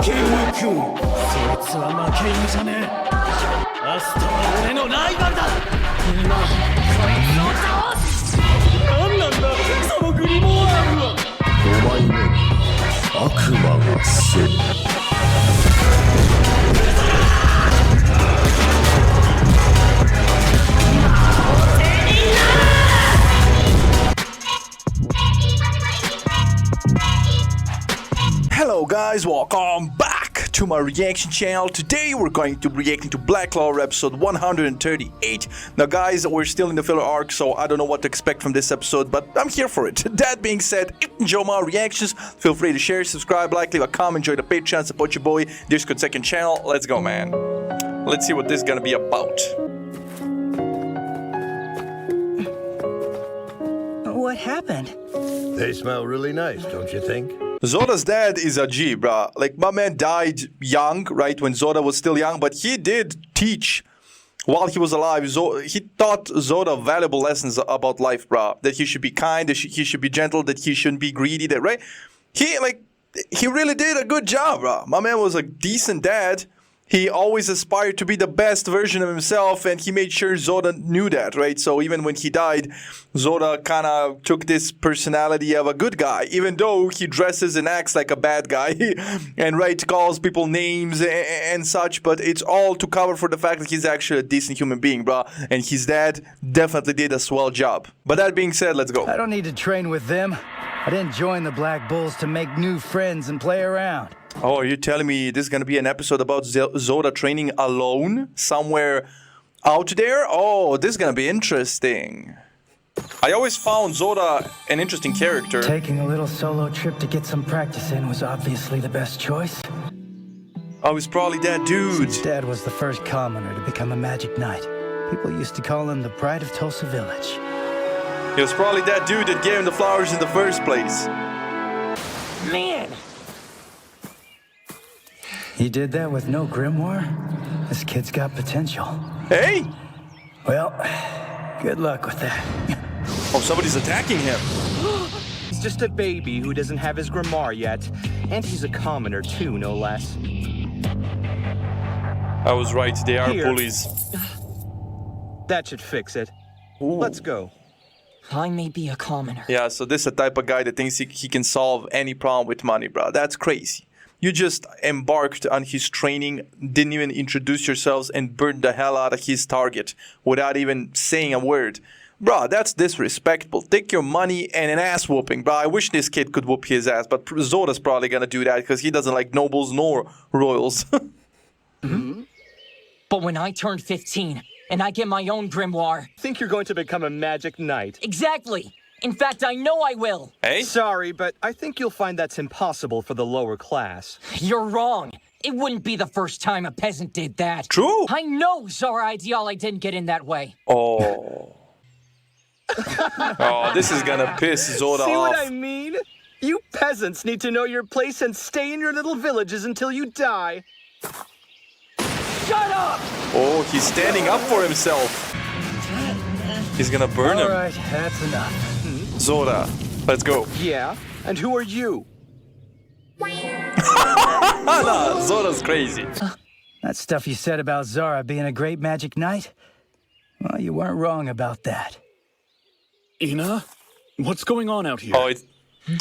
け抜く。そいつは負け犬じゃねえ。アストは俺のライバルだ。今こいつを倒す。何なんだそのグリモワールは。5枚目悪魔が死ぬ。Hello guys, welcome back to my reaction channel. Today we're going to be reacting to Black Clover episode 138. Now guys, we're still in the filler arc, so I don't know what to expect from this episode, but I'm here for it. That being said, if you enjoy my reactions, feel free to share, subscribe, like, leave a comment, enjoy the Patreon, support your boy. There's good second channel. Let's go, man. Let's see what this is gonna be about. What happened? They smell really nice, don't you think? Zora's dad is a G, bruh. Like, my man died young, right, when Zora was still young, but he did teach while he was alive. He taught Zora valuable lessons about life, bruh. That he should be kind, that he should be gentle, that he shouldn't be greedy, that, right? He really did a good job, bruh. My man was a decent dad. He always aspired to be the best version of himself, and he made sure Zora knew that, right? So even when he died, Zora kind of took this personality of a good guy, even though he dresses and acts like a bad guy, and right, calls people names and such, but it's all to cover for the fact that he's actually a decent human being, bruh. And his dad definitely did a swell job. But that being said, let's go. I don't need to train with them. I didn't join the Black Bulls to make new friends and play around. Oh, are you telling me this is going to be an episode about Zora training alone somewhere out there? Oh, this is going to be interesting. I always found Zora an interesting character. Taking a little solo trip to get some practice in was obviously the best choice. Oh, it's probably that dude. Since Dad was the first commoner to become a magic knight, people used to call him the pride of Tulsa Village. It was probably that dude that gave him the flowers in the first place. Man! He did that with no grimoire? This kid's got potential. Hey! Well, good luck with that. Oh, somebody's attacking him. He's just a baby who doesn't have his grimoire yet. And he's a commoner too, no less. I was right, they are Here. bullies. That should fix it. Ooh. Let's go. I may be a commoner. Yeah, so this is the type of guy that thinks he can solve any problem with money, bro. That's crazy. You just embarked on his training, didn't even introduce yourselves, and burned the hell out of his target without even saying a word. Bro, that's disrespectful. Take your money and an ass whooping, bro. I wish this kid could whoop his ass, but Zora's probably gonna do that because he doesn't like nobles nor royals. But when I turn 15 and I get my own grimoire... Think you're going to become a magic knight? Exactly! In fact, I know I will! Hey? Sorry, but I think you'll find that's impossible for the lower class. You're wrong! It wouldn't be the first time a peasant did that. True! I know Zara Ideale didn't get in that way. Oh. Oh, this is gonna piss Zora See off. what I mean? You peasants need to know your place and stay in your little villages until you die. Shut up! Oh, he's standing up for himself. He's gonna burn him. All right, that's enough. Zora, let's go. Yeah? And who are you? Nah, Zora's crazy. That stuff you said about Zara being a great magic knight? Well, you weren't wrong about that. Ina? What's going on out here? Oh,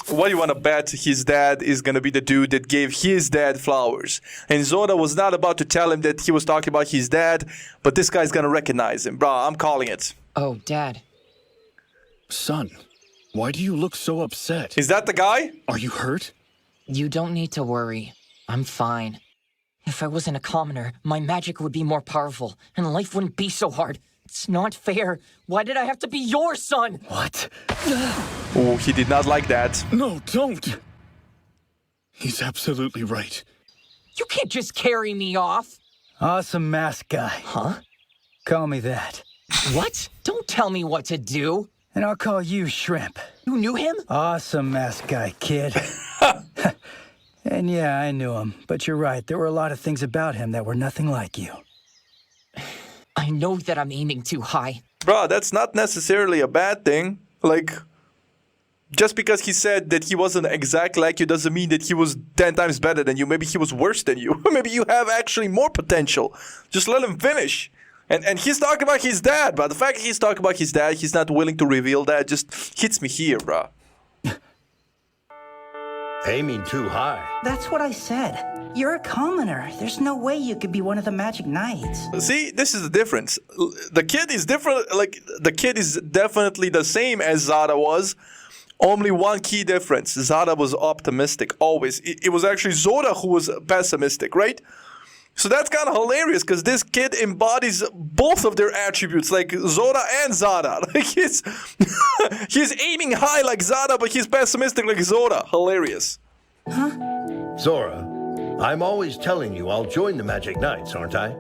what do you want to bet his dad is gonna be the dude that gave his dad flowers? And Zora was not about to tell him that he was talking about his dad, but this guy's gonna recognize him. Bro, I'm calling it. Oh, Dad. Son, why do you look so upset? Is that the guy? Are you hurt? You don't need to worry. I'm fine. If I wasn't a commoner, my magic would be more powerful, and life wouldn't be so hard. It's not fair. Why did I have to be your son? What? Oh, he did not like that. No, don't! He's absolutely right. You can't just carry me off. Awesome mask guy. Huh? Call me that. What? Don't tell me what to do. And I'll call you Shrimp. You knew him? Awesome mask guy, kid. And yeah, I knew him. But you're right, there were a lot of things about him that were nothing like you. I know that I'm aiming too high. Bro, that's not necessarily a bad thing. Like, just because he said that he wasn't exactly like you doesn't mean that he was 10 times better than you. Maybe he was worse than you. Maybe you have actually more potential. Just let him finish. And he's talking about his dad, but the fact that he's talking about his dad, he's not willing to reveal that, just hits me here, bruh. Aiming too high. That's what I said. You're a commoner. There's no way you could be one of the Magic Knights. See, this is the difference. The kid is different. Like, the kid is definitely the same as Zara was. Only one key difference. Zara was optimistic, always. It was actually Zora who was pessimistic, right? So that's kind of hilarious because this kid embodies both of their attributes, like Zora and Zara. Like he's aiming high like Zara, but he's pessimistic like Zora. Hilarious. Zora, I'm always telling you I'll join the Magic Knights, aren't I?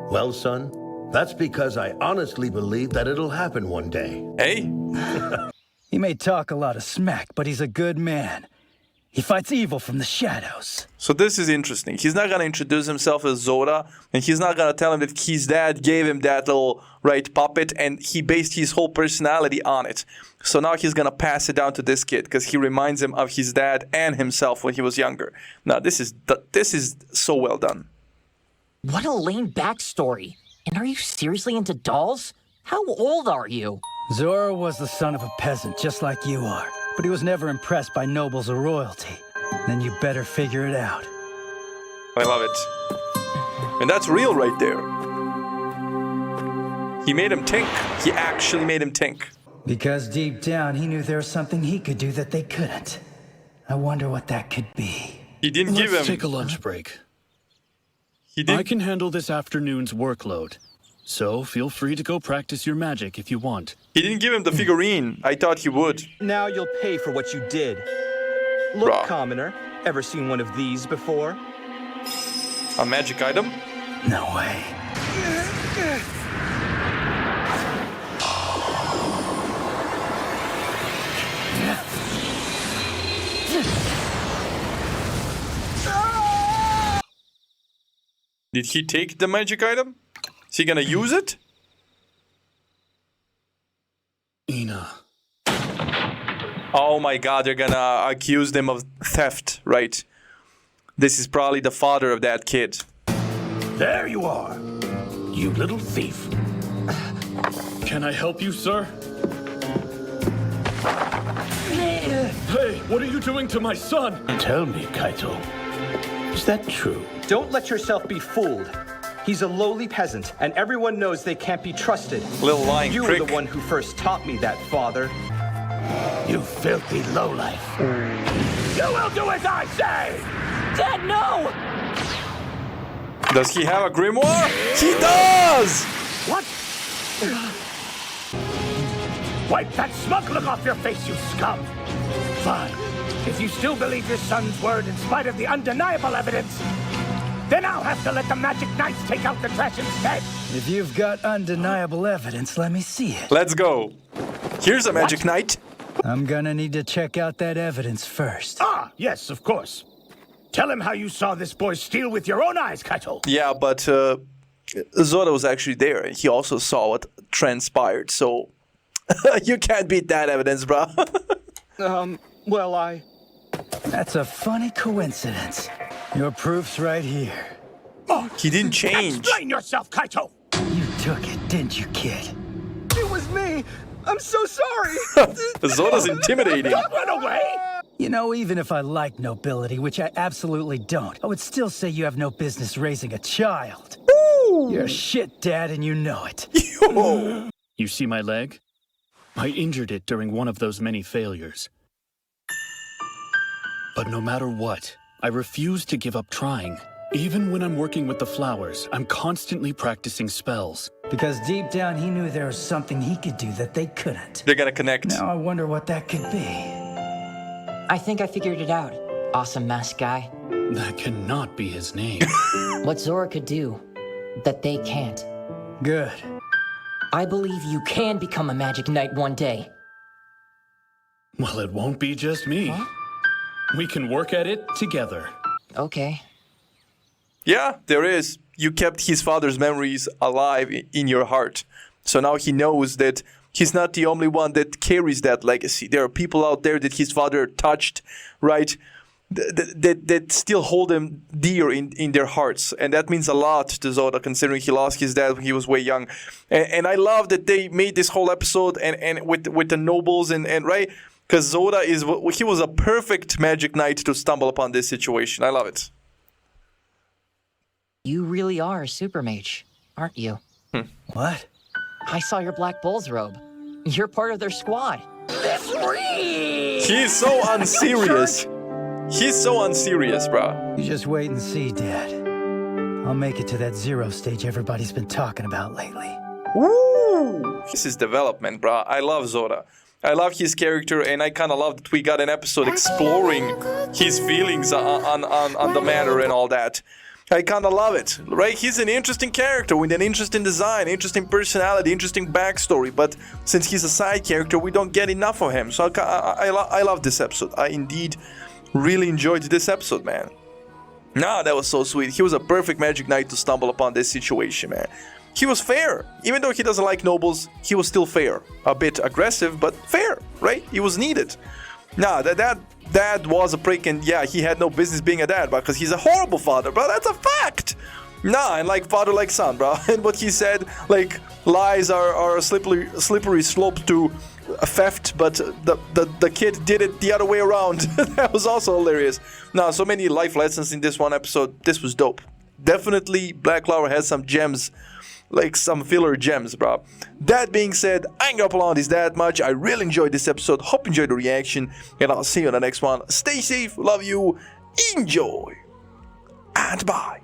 Well, son, that's because I honestly believe that it'll happen one day. Hey? He may talk a lot of smack, but he's a good man. He fights evil from the shadows. So this is interesting. He's not going to introduce himself as Zora, and he's not going to tell him that his dad gave him that little, right, puppet, and he based his whole personality on it. So now he's going to pass it down to this kid, because he reminds him of his dad and himself when he was younger. Now, this is so well done. What a lame backstory. And are you seriously into dolls? How old are you? Zora was the son of a peasant, just like you are. But he was never impressed by nobles or royalty. Then you better figure it out. I love it. And that's real right there. He made him think. He actually made him think. Because deep down, he knew there was something he could do that they couldn't. I wonder what that could be. He didn't give him... Let's take a lunch break. He didn't... I can handle this afternoon's workload. So feel free to go practice your magic if you want. He didn't give him the figurine. I thought he would. Now you'll pay for what you did. Look, Bruh. commoner, ever seen one of these before? A magic item? No way. Did he take the magic item? Is he gonna use it? Ina. Oh my god, they're gonna accuse them of theft, right? This is probably the father of that kid. There you are, you little thief. Can I help you, sir? Hey, what are you doing to my son? Tell me, Kaito, is that true? Don't let yourself be fooled. He's a lowly peasant, and everyone knows they can't be trusted. Little lying You prick. were the one who first taught me that, father. You filthy lowlife. You will do as I say! Dad, no! Does he have a grimoire? He does! What? Wipe that smug look off your face, you scum! Fine. If you still believe your son's word in spite of the undeniable evidence, then I'll have to let the Magic Knights take out the trash instead. If you've got undeniable evidence, let me see it. Let's go. Here's a magic knight. I'm gonna need to check out that evidence first. Ah, yes, of course. Tell him how you saw this boy steal with your own eyes, Kaito. Yeah, but Zora was actually there, and he also saw what transpired, so you can't beat that evidence, bro. Well, That's a funny coincidence. Your proof's right here. He didn't change. Explain yourself, Kaito. You took it, didn't you, kid? It was me! I'm so sorry! Zora's intimidating. Don't run away. You know, even if I like nobility, which I absolutely don't, I would still say you have no business raising a child. You're a shit dad and you know it. Yo. You see my leg? I injured it during one of those many failures. But no matter what, I refuse to give up trying. Even when I'm working with the flowers, I'm constantly practicing spells. Because deep down he knew there was something he could do that they couldn't. They're gonna connect. Now I wonder what that could be. I think I figured it out. Awesome mask guy. That cannot be his name. What Zora could do that they can't. Good. I believe you can become a Magic Knight one day. Well, it won't be just me. Huh? We can work at it together. Okay. Yeah, there is. You kept his father's memories alive in your heart. So now he knows that He's not the only one that carries that legacy. There are people out there that his father touched, right? That still hold him dear in their hearts. And that means a lot to Zora, considering he lost his dad when he was way young. And I love that they made this whole episode and with the nobles and right? Because Zora he was a perfect magic knight to stumble upon this situation. I love it. You really are a super mage, aren't you? What? I saw your Black Bull's robe. You're part of their squad. He's so unserious. He's so unserious, bro. You just wait and see, Dad. I'll make it to that 0 stage everybody's been talking about lately. Woo! This is development, bro. I love Zora. I love his character, and I kind of love that we got an episode exploring his feelings on the matter and all that. I kind of love it, right? He's an interesting character with an interesting design, interesting personality, interesting backstory. But since he's a side character, we don't get enough of him. So I love this episode. I indeed really enjoyed this episode, man. Nah, that was so sweet. He was a perfect magic knight to stumble upon this situation, man. He was fair. Even though he doesn't like nobles, he was still fair. A bit aggressive, but fair, right? He was needed. Nah, that dad was a prick, and yeah, he had no business being a dad, because he's a horrible father, bro. That's a fact. Nah, and like father, like son, bro. And what he said, like, lies are a slippery slope to theft, but the kid did it the other way around. That was also hilarious. Nah, so many life lessons in this one episode. This was dope. Definitely, Black Clover has some gems, like some filler gems, bro. That being said, I ain't gonna applaud this that much. I really enjoyed this episode. Hope you enjoyed the reaction, and I'll see you on the next one. Stay safe, love you, enjoy, and bye.